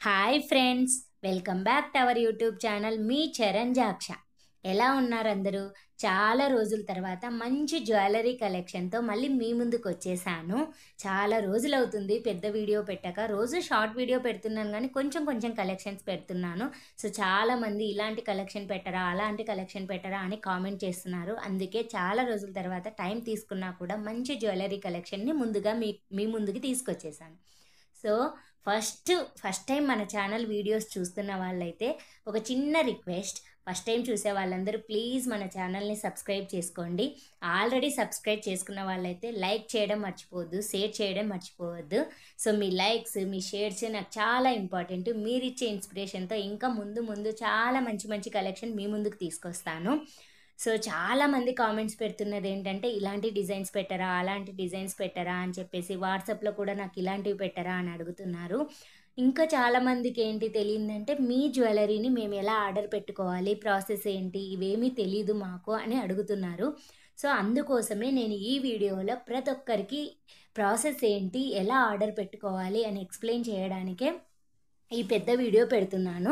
Hi friends, welcome back to our YouTube channel మీ చరణ్జాక్ష. ఎలా ఉన్నారు అందరూ? చాలా రోజుల తర్వాత మంచి జ్యువెలరీ కలెక్షన్తో మళ్ళీ మీ ముందుకు వచ్చేసాను. చాలా రోజులు అవుతుంది పెద్ద వీడియో పెట్టక. రోజు షార్ట్ వీడియో పెడుతున్నాను కానీ కొంచెం కొంచెం కలెక్షన్స్ పెడుతున్నాను. సో చాలామంది ఇలాంటి కలెక్షన్ పెట్టరా, అలాంటి కలెక్షన్ పెట్టరా అని కామెంట్ చేస్తున్నారు. అందుకే చాలా రోజుల తర్వాత టైం తీసుకున్నా కూడా మంచి జ్యువెలరీ కలెక్షన్ని ముందుగా మీ ముందుకి తీసుకొచ్చేసాను. సో ఫస్ట్ టైం మన ఛానల్ వీడియోస్ చూస్తున్న వాళ్ళైతే ఒక చిన్న రిక్వెస్ట్, ఫస్ట్ టైం చూసే వాళ్ళందరూ ప్లీజ్ మన ఛానల్ని సబ్స్క్రైబ్ చేసుకోండి. ఆల్రెడీ సబ్స్క్రైబ్ చేసుకున్న వాళ్ళైతే లైక్ చేయడం మర్చిపోవద్దు, షేర్ చేయడం మర్చిపోవద్దు. సో మీ లైక్స్, మీ షేర్స్ నాకు చాలా ఇంపార్టెంట్. మీరు ఇచ్చే ఇన్స్పిరేషన్తో ఇంకా ముందు చాలా మంచి మంచి కలెక్షన్ మీ ముందుకు తీసుకొస్తాను. సో చాలామంది కామెంట్స్ పెడుతున్నది ఏంటంటే ఇలాంటి డిజైన్స్ పెట్టరా, అలాంటి డిజైన్స్ పెట్టరా అని చెప్పేసి. వాట్సాప్లో కూడా నాకు ఇలాంటివి పెట్టరా అని అడుగుతున్నారు. ఇంకా చాలామందికి ఏంటి తెలియదంటే మీ జ్యువెలరీని మేము ఎలా ఆర్డర్ పెట్టుకోవాలి, ప్రాసెస్ ఏంటి, ఇవేమీ తెలీదు మాకు అని అడుగుతున్నారు. సో అందుకోసమే నేను ఈ వీడియోలో ప్రతి ఒక్కరికి ప్రాసెస్ ఏంటి, ఎలా ఆర్డర్ పెట్టుకోవాలి అని ఎక్స్ప్లెయిన్ చేయడానికే ఈ పెద్ద వీడియో పెడుతున్నాను.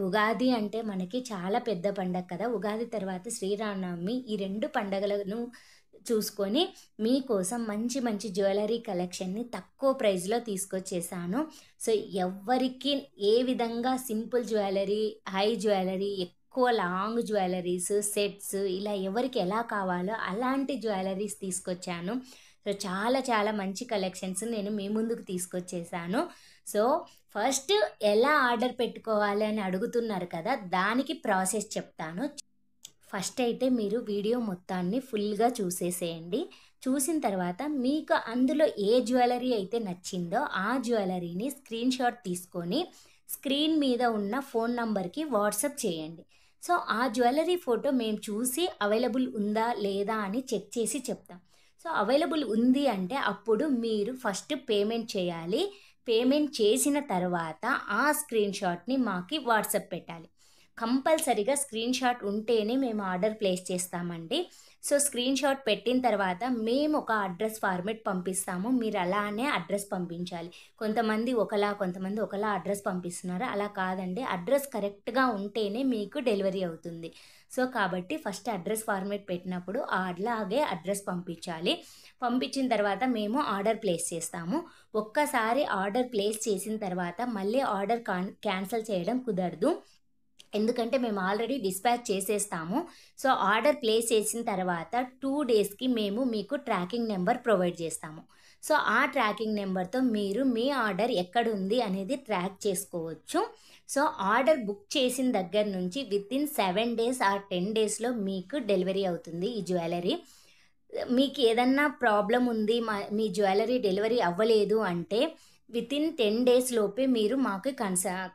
ఉగాది అంటే మనకి చాలా పెద్ద పండగ కదా. ఉగాది తర్వాత శ్రీరామనవమి, ఈ రెండు పండగలను చూసుకొని మీకోసం మంచి మంచి జ్యువెలరీ కలెక్షన్ని తక్కువ ప్రైస్లో తీసుకొచ్చేసాను. సో ఎవరికి ఏ విధంగా సింపుల్ జ్యువెలరీ, హై జ్యువెలరీ, ఎక్కువ లాంగ్ జ్యువెలరీస్, సెట్స్ ఇలా ఎవరికి ఎలా కావాలో అలాంటి జ్యువెలరీస్ తీసుకొచ్చాను. సో చాలా మంచి కలెక్షన్స్ నేను మీ ముందుకు తీసుకొచ్చేసాను. సో ఫస్ట్ ఎలా ఆర్డర్ పెట్టుకోవాలి అని అడుగుతున్నారు కదా, దానికి ప్రాసెస్ చెప్తాను. ఫస్ట్ అయితే మీరు వీడియో మొత్తాన్ని ఫుల్గా చూసేసేయండి. చూసిన తర్వాత మీకు అందులో ఏ జ్యువెలరీ అయితే నచ్చిందో ఆ జ్యువెలరీని స్క్రీన్ షాట్ తీసుకొని స్క్రీన్ మీద ఉన్న ఫోన్ నంబర్కి వాట్సాప్ చేయండి. సో ఆ జ్యువెలరీ ఫోటో మేము చూసి అవైలబుల్ ఉందా లేదా అని చెక్ చేసి చెప్తాం. సో అవైలబుల్ ఉంది అంటే అప్పుడు మీరు ఫస్ట్ పేమెంట్ చేయాలి. పేమెంట్ చేసిన తర్వాత ఆ స్క్రీన్ షాట్ని మాకు వాట్సాప్ పెట్టాలి. కంపల్సరీగా స్క్రీన్ షాట్ ఉంటేనే మేము ఆర్డర్ ప్లేస్ చేస్తామండి. సో స్క్రీన్ షాట్ పెట్టిన తర్వాత మేము ఒక అడ్రస్ ఫార్మేట్ పంపిస్తాము. మీరు అలానే అడ్రస్ పంపించాలి. కొంతమంది ఒకలా అడ్రస్ పంపిస్తున్నారు. అలా కాదండి, అడ్రస్ కరెక్ట్గా ఉంటేనే మీకు డెలివరీ అవుతుంది. సో కాబట్టి ఫస్ట్ అడ్రస్ ఫార్మేట్ పెట్టినప్పుడు అలాగే అడ్రస్ పంపించాలి. పంపించిన తర్వాత మేము ఆర్డర్ ప్లేస్ చేస్తాము. ఒక్కసారి ఆర్డర్ ప్లేస్ చేసిన తర్వాత మళ్ళీ ఆర్డర్ క్యాన్సిల్ చేయడం కుదరదు. ఎందుకంటే మేము ఆల్రెడీ డిస్పాచ్ చేసేస్తాము. సో ఆర్డర్ ప్లేస్ చేసిన తర్వాత 2 డేస్కి మేము మీకు ట్రాకింగ్ నెంబర్ ప్రొవైడ్ చేస్తాము. సో ఆ ట్రాకింగ్ నెంబర్తో మీరు మీ ఆర్డర్ ఎక్కడుంది అనేది ట్రాక్ చేసుకోవచ్చు. సో ఆర్డర్ బుక్ చేసిన దగ్గర నుంచి వితిన్ 7 డేస్ ఆర్ 10 డేస్లో మీకు డెలివరీ అవుతుంది ఈ జ్యువెలరీ. మీకు ఏదన్నా ప్రాబ్లం ఉంది, మీ జ్యువెలరీ డెలివరీ అవ్వలేదు అంటే వితిన్ 10 డేస్ లోపే మీరు మాకు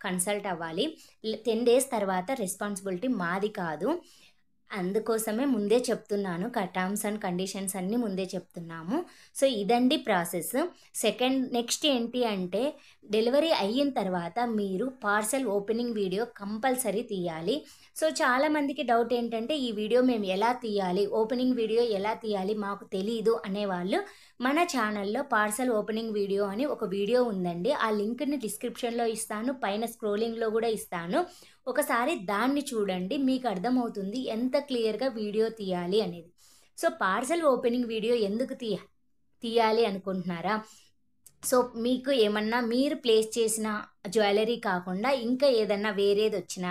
కన్సల్ట్ అవ్వాలి. 10 డేస్ తర్వాత రెస్పాన్సిబిలిటీ మాది కాదు. అందుకోసమే ముందే చెప్తున్నాను, టర్మ్స్ అండ్ కండిషన్స్ అన్నీ ముందే చెప్తున్నాము. సో ఇదండి ప్రాసెస్. నెక్స్ట్ ఏంటి అంటే డెలివరీ అయిన తర్వాత మీరు పార్సల్ ఓపెనింగ్ వీడియో కంపల్సరీ తీయాలి. సో చాలామందికి డౌట్ ఏంటంటే ఈ వీడియో మేము ఎలా తీయాలి, ఓపెనింగ్ వీడియో ఎలా తీయాలి మాకు తెలీదు అనేవాళ్ళు, మన ఛానల్లో పార్సల్ ఓపెనింగ్ వీడియో అని ఒక వీడియో ఉందండి. ఆ లింక్ని డిస్క్రిప్షన్లో ఇస్తాను, పైన స్క్రోలింగ్లో కూడా ఇస్తాను. ఒకసారి దాన్ని చూడండి, మీకు అర్థమవుతుంది ఎంత క్లియర్గా వీడియో తీయాలి అనేది. సో పార్సల్ ఓపెనింగ్ వీడియో ఎందుకు తీయాలి అనుకుంటున్నారా? సో మీకు ఏమన్నా మీరు ప్లేస్ చేసిన జ్యువెలరీ కాకుండా ఇంకా ఏదన్నా వేరేది వచ్చినా,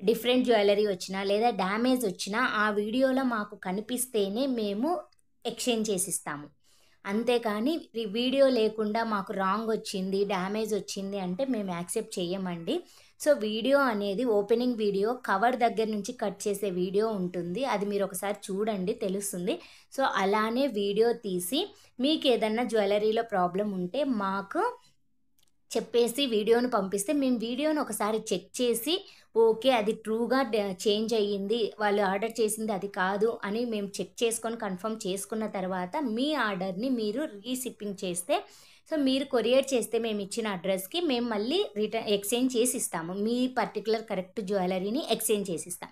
డిఫరెంట్ జ్యువెలరీ వచ్చినా లేదా డ్యామేజ్ వచ్చినా ఆ వీడియోలో మాకు కనిపిస్తేనే మేము ఎక్స్చేంజ్ చేసిస్తాము. అంతేకాని వీడియో లేకుండా మాకు రాంగ్ వచ్చింది, డ్యామేజ్ వచ్చింది అంటే మేము యాక్సెప్ట్ చేయమండి. సో వీడియో అనేది ఓపెనింగ్ వీడియో కవర్ దగ్గర నుంచి కట్ చేసే వీడియో ఉంటుంది, అది మీరు ఒకసారి చూడండి తెలుస్తుంది. సో అలానే వీడియో తీసి మీకు ఏదన్నా జ్యువెలరీలో ప్రాబ్లం ఉంటే మాకు చెప్పేసి వీడియోను పంపిస్తే మేము వీడియోను ఒకసారి చెక్ చేసి ఓకే అది ట్రూగా చేంజ్ అయ్యింది, వాళ్ళు ఆర్డర్ చేసింది అది కాదు అని మేము చెక్ చేసుకొని కన్ఫర్మ్ చేసుకున్న తర్వాత మీ ఆర్డర్ని మీరు రీషిప్పింగ్ చేస్తే, సో మీరు కొరియర్ చేస్తే మేము ఇచ్చిన అడ్రస్కి మేము మళ్ళీ ఎక్స్చేంజ్ చేసి ఇస్తాము. మీ పర్టికులర్ కరెక్ట్ జ్యువెలరీని ఎక్స్చేంజ్ చేసి ఇస్తాం.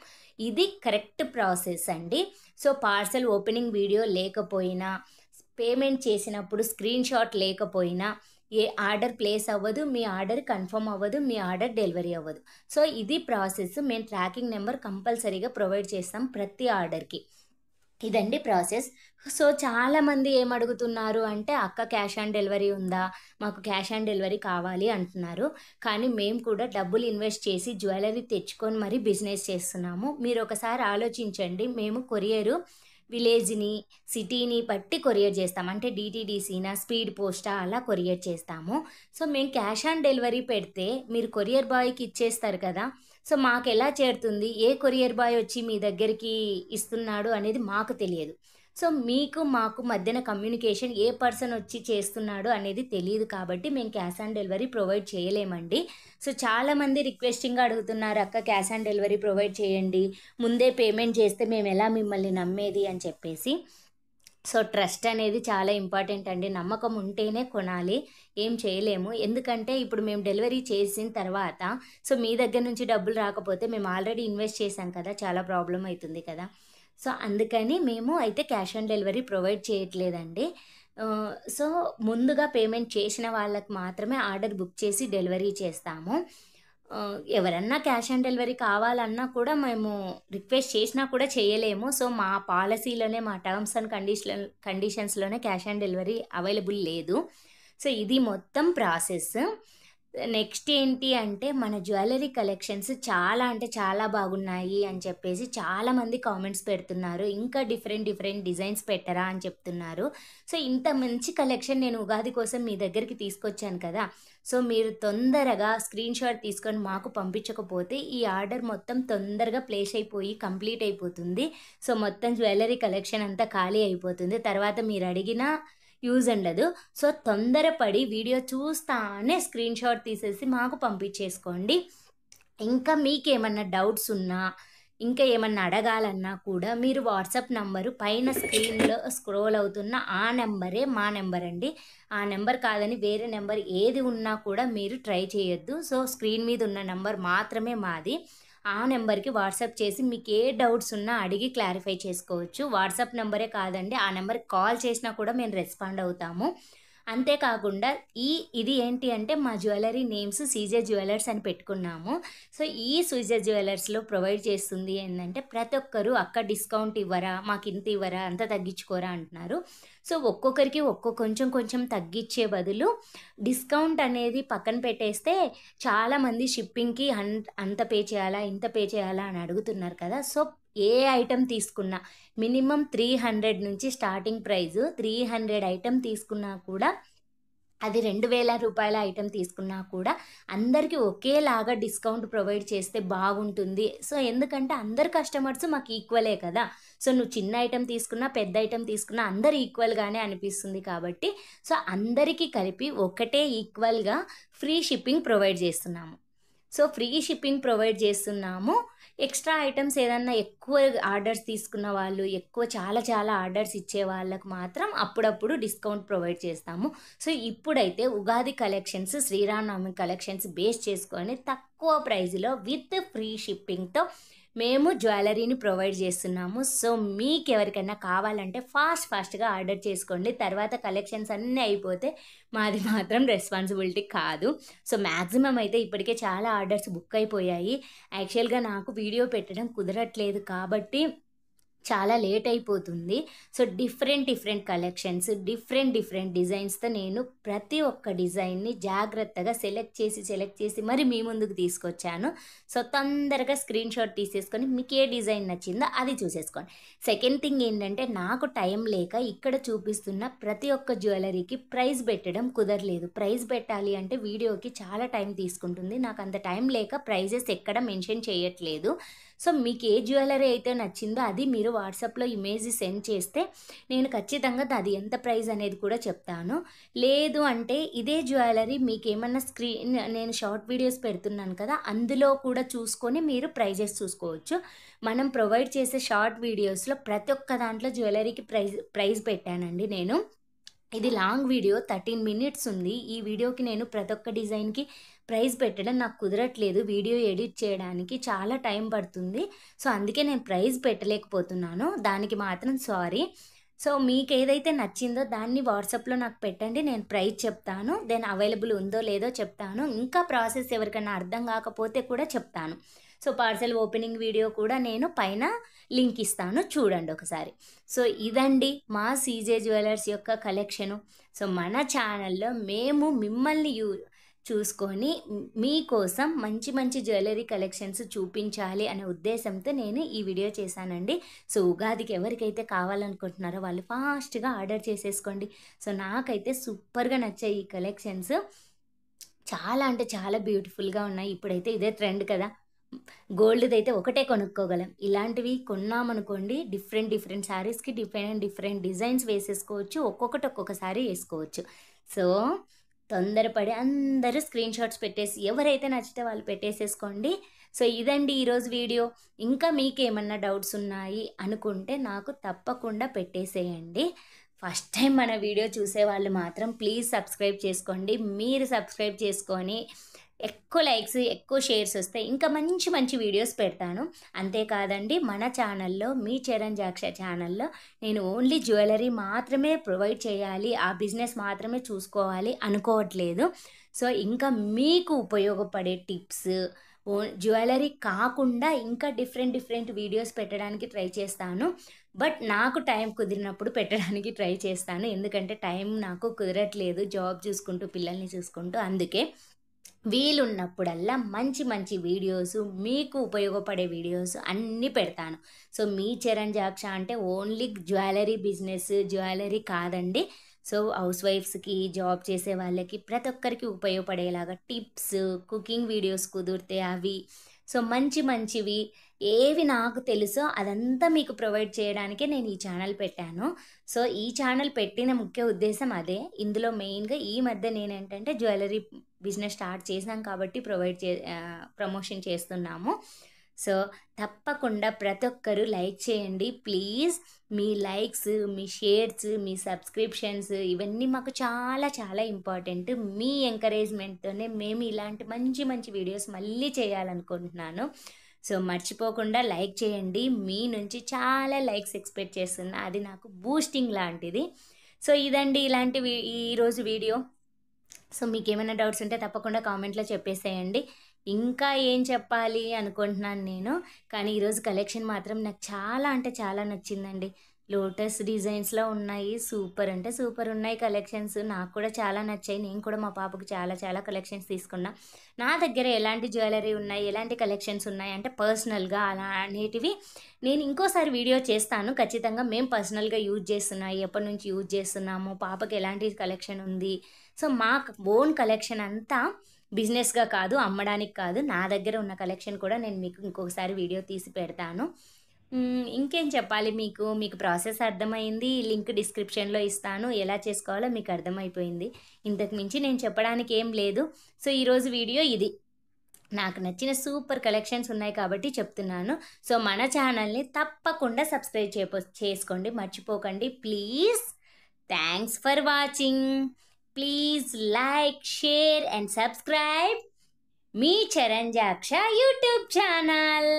ఇది కరెక్ట్ ప్రాసెస్ అండి. సో పార్సల్ ఓపెనింగ్ వీడియో లేకపోయినా, పేమెంట్ చేసినప్పుడు స్క్రీన్ షాట్ లేకపోయినా ఏ ఆర్డర్ ప్లేస్ అవ్వదు, మీ ఆర్డర్ కన్ఫర్మ్ అవ్వదు, మీ ఆర్డర్ డెలివరీ అవ్వదు. సో ఇది ప్రాసెస్. మేము ట్రాకింగ్ నెంబర్ కంపల్సరీగా ప్రొవైడ్ చేస్తాం ప్రతి ఆర్డర్కి. ఇదండి ప్రాసెస్. సో చాలామంది ఏమడుగుతున్నారు అంటే, అక్క క్యాష్ ఆన్ డెలివరీ ఉందా, మాకు క్యాష్ ఆన్ డెలివరీ కావాలి అంటున్నారు. కానీ మేము కూడా డబ్బులు ఇన్వెస్ట్ చేసి జ్యువెలరీ తెచ్చుకొని మరీ బిజినెస్ చేస్తున్నాము. మీరు ఒకసారి ఆలోచించండి. మేము కొరియరు విలేజ్ని, సిటీని బట్టి కొరియర్ చేస్తాం. అంటే డిటీడీసీనా, స్పీడ్ పోస్టా అలా కొరియర్ చేస్తాము. సో మేము క్యాష్ ఆన్ డెలివరీ పెడితే మీరు కొరియర్ బాయ్కి ఇచ్చేస్తారు కదా. సో మాకెలా చేరుతుంది, ఏ కొరియర్ బాయ్ వచ్చి మీ దగ్గరికి ఇస్తున్నాడు అనేది మాకు తెలియదు. సో మీకు మాకు మధ్యన కమ్యూనికేషన్ ఏ పర్సన్ వచ్చి చేస్తున్నాడు అనేది తెలియదు, కాబట్టి మేము క్యాష్ ఆన్ డెలివరీ ప్రొవైడ్ చేయలేమండి. సో చాలామంది రిక్వెస్టింగ్గా అడుగుతున్నారు, అక్క క్యాష్ ఆన్ డెలివరీ ప్రొవైడ్ చేయండి, ముందే పేమెంట్ చేస్తే మేము ఎలా మిమ్మల్ని నమ్మేది అని చెప్పేసి. సో ట్రస్ట్ అనేది చాలా ఇంపార్టెంట్ అండి. నమ్మకం ఉంటేనే కొనాలి, ఏం చేయలేము. ఎందుకంటే ఇప్పుడు మేము డెలివరీ చేసిన తర్వాత సో మీ దగ్గర నుంచి డబ్బులు రాకపోతే మేము ఆల్రెడీ ఇన్వెస్ట్ చేశాం కదా, చాలా ప్రాబ్లం అవుతుంది కదా. సో అందుకని మేము అయితే క్యాష్ ఆన్ డెలివరీ ప్రొవైడ్ చేయట్లేదండి. సో ముందుగా పేమెంట్ చేసిన వాళ్ళకి మాత్రమే ఆర్డర్ బుక్ చేసి డెలివరీ చేస్తాము. ఎవరన్నా క్యాష్ ఆన్ డెలివరీ కావాలన్నా కూడా మేము రిక్వెస్ట్ చేసినా కూడా చేయలేము. సో మా పాలసీలోనే, మా టర్మ్స్ అండ్ కండిషన్స్లోనే క్యాష్ ఆన్ డెలివరీ అవైలబుల్ లేదు. సో ఇది మొత్తం ప్రాసెస్. నెక్స్ట్ ఏంటి అంటే, మన జ్యువెలరీ కలెక్షన్స్ చాలా అంటే చాలా బాగున్నాయి అని చెప్పేసి చాలామంది కామెంట్స్ పెడుతున్నారు. ఇంకా డిఫరెంట్ డిజైన్స్ పెట్టరా అని చెప్తున్నారు. సో ఇంత మంచి కలెక్షన్ నేను ఉగాది కోసం మీ దగ్గరికి తీసుకొచ్చాను కదా. సో మీరు తొందరగా స్క్రీన్ షాట్ తీసుకొని మాకు పంపించకపోతే ఈ ఆర్డర్ మొత్తం తొందరగా ప్లేస్ అయిపోయి కంప్లీట్ అయిపోతుంది. సో మొత్తం జ్యువెలరీ కలెక్షన్ అంతా ఖాళీ అయిపోతుంది. తర్వాత మీరు అడిగిన యూజ్ ఉండదు. సో తొందరపడి వీడియో చూస్తానే స్క్రీన్ షాట్ తీసేసి మాకు పంపించేసుకోండి. ఇంకా మీకేమన్నా డౌట్స్ ఉన్నా, ఇంకా ఏమన్నా అడగాలన్నా కూడా మీరు వాట్సాప్ నంబరు పైన స్క్రీన్లో స్క్రోల్ అవుతున్న ఆ నెంబరే మా నెంబర్ అండి. ఆ నెంబర్ కాదని వేరే నెంబర్ ఏది ఉన్నా కూడా మీరు ట్రై చేయొద్దు. సో స్క్రీన్ మీద ఉన్న నెంబర్ మాత్రమే మాది. ఆ నెంబర్కి వాట్సాప్ చేసి మీకు ఏ డౌట్స్ ఉన్నా అడిగి క్లారిఫై చేసుకోవచ్చు. వాట్సాప్ నెంబరే కాదండి, ఆ నెంబర్కి కాల్ చేసినా కూడా మేము రెస్పాండ్ అవుతాము. అంతేకాకుండా ఇది ఏంటి అంటే, మా జ్యువెలరీ నేమ్స్ సీజే జ్యువెలర్స్ అని పెట్టుకున్నాము. సో ఈ సీజే జ్యువెలర్స్లో ప్రొవైడ్ చేస్తుంది ఏంటంటే, ప్రతి ఒక్కరు అక్క డిస్కౌంట్ ఇవ్వరా, మాకు ఇంత ఇవ్వరా, అంత తగ్గించుకోరా అంటున్నారు. సో ఒక్కొక్కరికి కొంచెం కొంచెం తగ్గించే బదులు డిస్కౌంట్ అనేది పక్కన పెట్టేస్తే, చాలామంది షిప్పింగ్కి అంత పే చేయాలా, ఇంత పే చేయాలా అని అడుగుతున్నారు కదా. సో ఏ ఐటెం తీసుకున్నా మినిమం 300 నుంచి స్టార్టింగ్ ప్రైస్. 300 ఐటెం తీసుకున్నా కూడా, అది 2000 రూపాయల ఐటెం తీసుకున్నా కూడా అందరికీ ఒకేలాగా డిస్కౌంట్ ప్రొవైడ్ చేస్తే బాగుంటుంది. సో ఎందుకంటే అందరు కస్టమర్స్ మాకు ఈక్వలే కదా. సో నువ్వు చిన్న ఐటెం తీసుకున్నా, పెద్ద ఐటెం తీసుకున్నా అందరు ఈక్వల్గానే అనిపిస్తుంది కాబట్టి, సో అందరికీ కలిపి ఒకటే ఈక్వల్గా ఫ్రీ షిప్పింగ్ ప్రొవైడ్ చేస్తున్నాము. సో ఫ్రీ షిప్పింగ్ ప్రొవైడ్ చేస్తున్నాము. ఎక్స్ట్రా ఐటమ్స్ ఏదన్నా ఎక్కువ ఆర్డర్స్ తీసుకున్న వాళ్ళు, ఎక్కువ చాలా ఆర్డర్స్ ఇచ్చే వాళ్ళకు మాత్రం అప్పుడప్పుడు డిస్కౌంట్ ప్రొవైడ్ చేస్తాము. సో ఇప్పుడైతే Ugadi collections, Sriramanavami collections base చేసుకొని తక్కువ ప్రైజ్లో విత్ ఫ్రీ షిప్పింగ్తో మేము జ్యువెలరీని ప్రొవైడ్ చేస్తున్నాము. సో మీకు ఎవరికైనా కావాలంటే ఫాస్ట్గా ఆర్డర్ చేసుకోండి. తర్వాత కలెక్షన్స్ అన్నీ అయిపోతే మాది మాత్రం రెస్పాన్సిబిలిటీ కాదు. సో మ్యాక్సిమం అయితే ఇప్పటికే చాలా ఆర్డర్స్ బుక్ అయిపోయాయి. యాక్చువల్గా నాకు వీడియో పెట్టడం కుదరట్లేదు కాబట్టి చాలా లేట్ అయిపోతుంది. సో డిఫరెంట్ కలెక్షన్స్, డిఫరెంట్ డిజైన్స్తో నేను ప్రతి ఒక్క డిజైన్ని జాగ్రత్తగా సెలెక్ట్ చేసి మరి మీ ముందుకు తీసుకొచ్చాను. సో తొందరగా స్క్రీన్ షాట్ తీసేసుకొని మీకు ఏ డిజైన్ నచ్చిందో అది చూసేసుకోండి. సెకండ్ థింగ్ ఏంటంటే, నాకు టైం లేక ఇక్కడ చూపిస్తున్న ప్రతి ఒక్క జ్యువెలరీకి ప్రైస్ పెట్టడం కుదరలేదు. ప్రైస్ పెట్టాలి అంటే వీడియోకి చాలా టైం తీసుకుంటుంది. నాకు అంత టైం లేక ప్రైజెస్ ఎక్కడ మెన్షన్ చేయట్లేదు. సో మీకు ఏ జ్యువెలరీ అయితే నచ్చిందో అది మీరు వాట్సాప్లో ఇమేజ్ సెండ్ చేస్తే నేను ఖచ్చితంగా అది ఎంత ప్రైస్ అనేది కూడా చెప్తాను. లేదు అంటే ఇదే జ్యువెలరీ మీకు ఏమన్నా నేను షార్ట్ వీడియోస్ పెడుతున్నాను కదా, అందులో కూడా చూసుకొని మీరు ప్రైజెస్ చూసుకోవచ్చు. మనం ప్రొవైడ్ చేసే షార్ట్ వీడియోస్లో ప్రతి ఒక్క దాంట్లో జ్యువెలరీకి ప్రైస్ పెట్టానండి నేను. ఇది లాంగ్ వీడియో 13 మినిట్స్ ఉంది. ఈ వీడియోకి నేను ప్రతి ఒక్క డిజైన్కి ప్రైస్ పెట్టడం నాకు కుదరట్లేదు. వీడియో ఎడిట్ చేయడానికి చాలా టైం పడుతుంది. సో అందుకే నేను ప్రైస్ పెట్టలేకపోతున్నాను. దానికి మాత్రం సారీ. సో మీకేదైతే నచ్చిందో దాన్ని వాట్సాప్‌లో నాకు పెట్టండి. నేను ప్రైస్ చెప్తాను. దెన్ అవైలబుల్ ఉందో లేదో చెప్తాను. ఇంకా ప్రాసెస్ ఎవరికైనా అర్థం కాకపోతే కూడా చెప్తాను. సో పార్సెల్ ఓపెనింగ్ వీడియో కూడా నేను పైన లింక్ ఇస్తాను, చూడండి ఒకసారి. సో ఇదండి మా సీజే జ్యువెలర్స్ యొక్క కలెక్షను. సో మన ఛానల్‌లో మేము మిమ్మల్ని చూసుకొని మీకోసం మంచి మంచి జ్యువెలరీ కలెక్షన్స్ చూపించాలి అనే ఉద్దేశంతో నేను ఈ వీడియో చేశానండి. సో ఉగాదికి ఎవరికైతే కావాలనుకుంటున్నారో వాళ్ళు ఫాస్ట్‌గా ఆర్డర్ చేసేసుకోండి. సో నాకైతే సూపర్‌గా నచ్చాయి ఈ కలెక్షన్స్. చాలా అంటే చాలా బ్యూటిఫుల్‌గా ఉన్నాయి. ఇప్పుడైతే ఇదే ట్రెండ్ కదా! గోల్డ్‌దైతే ఒకటే కొనుక్కోగలం. ఇలాంటివి కొన్నామనుకోండి డిఫరెంట్ డిఫరెంట్ శారీస్‌కి డిఫరెంట్ డిఫరెంట్ డిజైన్స్ వేసేసుకోవచ్చు. ఒక్కొక్కటి ఒక్కొక్క శారీ ఏసుకోవచ్చు. సో తొందరపడి అందరూ స్క్రీన్ షాట్స్ పెట్టేసి ఎవరైతే నచ్చితే వాళ్ళు పెట్టేసేసుకోండి. సో ఇదండి ఈరోజు వీడియో. ఇంకా మీకేమన్నా డౌట్స్ ఉన్నాయి అనుకుంటే నాకు తప్పకుండా పెట్టేసేయండి. ఫస్ట్ టైం మన వీడియో చూసేవాళ్ళు మాత్రం ప్లీజ్ సబ్స్క్రైబ్ చేసుకోండి. మీరు సబ్స్క్రైబ్ చేసుకొని ఎక్కువ లైక్స్, ఎక్కువ షేర్స్ వస్తే ఇంకా మంచి మంచి వీడియోస్ పెడతాను. అంతేకాదండి మన ఛానల్లో మీ చరణ్ జాక్ష ఛానల్లో నేను ఓన్లీ జ్యువెలరీ మాత్రమే ప్రొవైడ్ చేయాలి, ఆ బిజినెస్ మాత్రమే చూసుకోవాలి అనుకోవట్లేదు. సో ఇంకా మీకు ఉపయోగపడే టిప్స్, జ్యువెలరీ కాకుండా ఇంకా డిఫరెంట్ డిఫరెంట్ వీడియోస్ పెట్టడానికి ట్రై చేస్తాను. బట్ నాకు టైం కుదిరినప్పుడు పెట్టడానికి ట్రై చేస్తాను. ఎందుకంటే టైం నాకు కుదరట్లేదు జాబ్ చూసుకుంటూ, పిల్లల్ని చూసుకుంటూ. అందుకే వీలున్నప్పుడల్లా మంచి మంచి వీడియోస్, మీకు ఉపయోగపడే వీడియోస్ అన్నీ పెడతాను. సో మీ చరణ్ జాక్ష అంటే ఓన్లీ జ్యువెలరీ బిజినెస్, జ్యువెలరీ కాదండి. సో హౌస్ వైఫ్స్కి, జాబ్ చేసే వాళ్ళకి ప్రతి ఒక్కరికి ఉపయోగపడేలాగా టిప్స్, కుకింగ్ వీడియోస్ కుదిరితే అవి, సో మంచి మంచివి ఏవి నాకు తెలుసో అదంతా మీకు ప్రొవైడ్ చేయడానికే నేను ఈ ఛానల్ పెట్టాను. సో ఈ ఛానల్ పెట్టిన ముఖ్య ఉద్దేశం అదే. ఇందులో మెయిన్గా ఈ మధ్య నేనేంటంటే జ్యువెలరీ బిజినెస్ స్టార్ట్ చేసాం కాబట్టి ప్రమోషన్ చేస్తున్నాము. సో తప్పకుండా ప్రతి ఒక్కరు లైక్ చేయండి please. Me likes, me shares, me subscriptions ఇవన్నీ మాకు చాలా చాలా ఇంపార్టెంట్. మీ ఎంకరేజ్మెంట్తోనే మేము ఇలాంటి మంచి మంచి వీడియోస్ మళ్ళీ చేయాలనుకుంటున్నాను. సో మర్చిపోకుండా లైక్ చేయండి. మీ నుంచి చాలా లైక్స్ ఎక్స్పెక్ట్ చేస్తున్నా, అది నాకు బూస్టింగ్ లాంటిది. సో ఇదండి ఇలాంటి ఈరోజు వీడియో. సో మీకు ఏమైనా డౌట్స్ ఉంటే తప్పకుండా కామెంట్లో చెప్పేసేయండి. ఇంకా ఏం చెప్పాలి అనుకుంటున్నాను నేను, కానీ ఈరోజు కలెక్షన్ మాత్రం నాకు చాలా అంటే చాలా నచ్చిందండి. లోటస్ డిజైన్స్లో ఉన్నాయి, సూపర్ అంటే సూపర్ ఉన్నాయి కలెక్షన్స్. నాకు కూడా చాలా నచ్చాయి. నేను కూడా మా పాపకు చాలా చాలా కలెక్షన్స్ తీసుకున్నా. నా దగ్గర ఎలాంటి జ్యువెలరీ ఉన్నాయి, ఎలాంటి కలెక్షన్స్ ఉన్నాయి అంటే పర్సనల్గా అలా అనేటివి నేను ఇంకోసారి వీడియో చేస్తాను ఖచ్చితంగా. మేము పర్సనల్గా యూజ్ చేస్తున్నాయి, ఎప్పటి నుంచి యూజ్ చేస్తున్నాము, పాపకి ఎలాంటి కలెక్షన్ ఉంది. సో మా ఓన్ కలెక్షన్ అంతా బిజినెస్గా కాదు, అమ్మడానికి కాదు, నా దగ్గర ఉన్న కలెక్షన్ కూడా నేను మీకు ఇంకొకసారి వీడియో తీసి పెడతాను. ఇంకేం చెప్పాలి మీకు, మీకు ప్రాసెస్ అర్థమైంది. లింక్ డిస్క్రిప్షన్లో ఇస్తాను, ఎలా చేసుకోవాలో మీకు అర్థమైపోయింది. ఇంతకు మించి నేను చెప్పడానికి ఏం లేదు. సో ఈరోజు వీడియో ఇది. నాకు నచ్చిన సూపర్ కలెక్షన్స్ ఉన్నాయి కాబట్టి చెప్తున్నాను. సో మన ఛానల్ని తప్పకుండా సబ్స్క్రైబ్ చేసుకోండి, మర్చిపోకండి please. Thanks for watching. Please like, share and subscribe మీ చరణ్ జాక్ష యూట్యూబ్ ఛానల్.